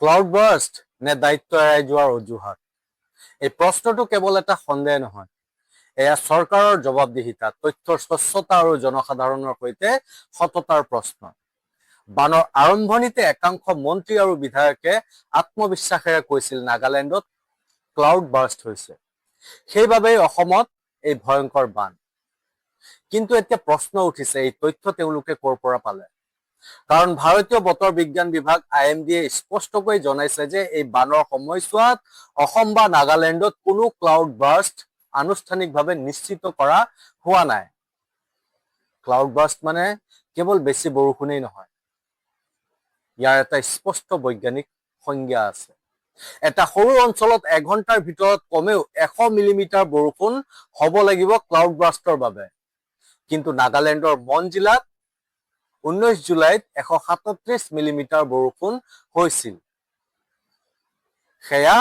Cloud burst নে দায়িত্ব এৰাই যোৱাৰ অজুহাত? এই প্ৰশ্নটো কেৱল এটা সন্দেহ নহয়, এয়া চৰকাৰৰ জবাবদিহিতা, তথ্যৰ স্বচ্ছতা আৰু জনসাধাৰণৰ সৈতে সততাৰ প্ৰশ্ন। বানৰ আৰম্ভণিতে একাংশ মন্ত্ৰী আৰু বিধায়কে আত্মবিশ্বাসেৰে কৈছিল নাগালেণ্ডত ক্লাউড বাৰ্ষ্ট হৈছে, সেইবাবেই অসমত এই ভয়ংকৰ বান। কিন্তু এতিয়া প্ৰশ্ন উঠিছে, এই তথ্য তেওঁলোকে ক'ৰ পৰা পালে? কাৰণ ভাৰতীয় বতৰ বিজ্ঞান বিভাগ IMD স্পষ্টকৈ জনাইছে যে এই বানৰ সময়ছোৱাত অসম বা নাগালেণ্ডত কোনো ক্লাউড বাৰ্ষ্ট আনুষ্ঠানিকভাৱে নিশ্চিত কৰা হোৱা নাই। ক্লাউড বাৰ্ষ্ট মানে কেৱল বেছি বৰষুণেই নহয়, ইয়াৰ এটা স্পষ্ট বৈজ্ঞানিক সংজ্ঞা আছে। এটা সৰু অঞ্চলত এঘণ্টাৰ ভিতৰত কমেও 100 মিলিমিটাৰ বৰষুণ হ'ব লাগিব ক্লাউড বাৰ্ষ্টৰ বাবে। কিন্তু নাগালেণ্ডৰ মন জিলাত 19 জুলাইত 137 মিলিমিটাৰ বৰষুণ হৈছিল। সেয়া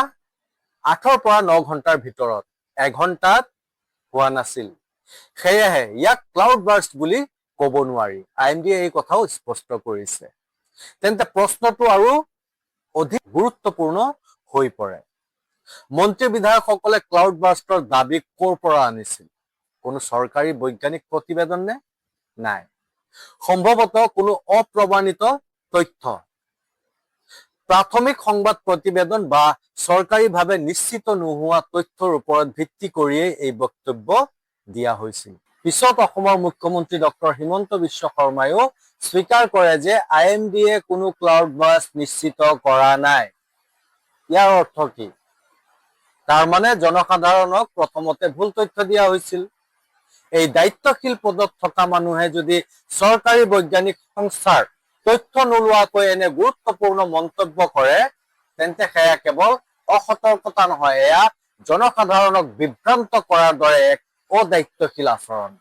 8ৰ পৰা 9 ঘণ্টাৰ ভিতৰত, এঘণ্টাত হোৱা নাছিল। সেয়েহে ইয়াক ক্লাউড বাৰ্ষ্ট বুলি ক'ব নোৱাৰি। IMD এই কথাও স্পষ্ট কৰিছে। তেন্তে প্ৰশ্নটো আৰু অধিক গুৰুত্বপূৰ্ণ হৈ পৰে। মন্ত্ৰী বিধায়কসকলে ক্লাউড বাৰ্ষ্টৰ দাবী ক'ৰ পৰা আনিছিল? কোনো চৰকাৰী বৈজ্ঞানিক প্ৰতিবেদন নে? নাই। সম্ভৱতঃ কোনো অপ্ৰমাণিত তথ্য, প্ৰাথমিক সংবাদ প্ৰতিবেদন বা চৰকাৰীভাৱে নিশ্চিত নোহোৱা তথ্যৰ ওপৰত ভিত্তি কৰিয়েই এই বক্তব্য দিয়া হৈছিল। পিছত অসমৰ মুখ্যমন্ত্ৰী ডক্টৰ হিমন্ত বিশ্ব শৰ্মায়ো স্বীকাৰ কৰে যে IMD কোনো ক্লাউড বাৰ্ষ্ট নিশ্চিত কৰা নাই। ইয়াৰ অৰ্থ কি? তাৰমানে জনসাধাৰণক প্ৰথমতে ভুল তথ্য দিয়া হৈছিল। এই দায়িত্বশীল পদত থকা মানুহে যদি চৰকাৰী বৈজ্ঞানিক সংস্থাৰ তথ্য নোলোৱাকৈ এনে গুৰুত্বপূৰ্ণ মন্তব্য কৰে, তেন্তে সেয়া কেৱল অসতৰ্কতা নহয়, এয়া জনসাধাৰণক বিভ্ৰান্ত কৰাৰ দৰে এক অদায়িত্বশীল আচৰণ।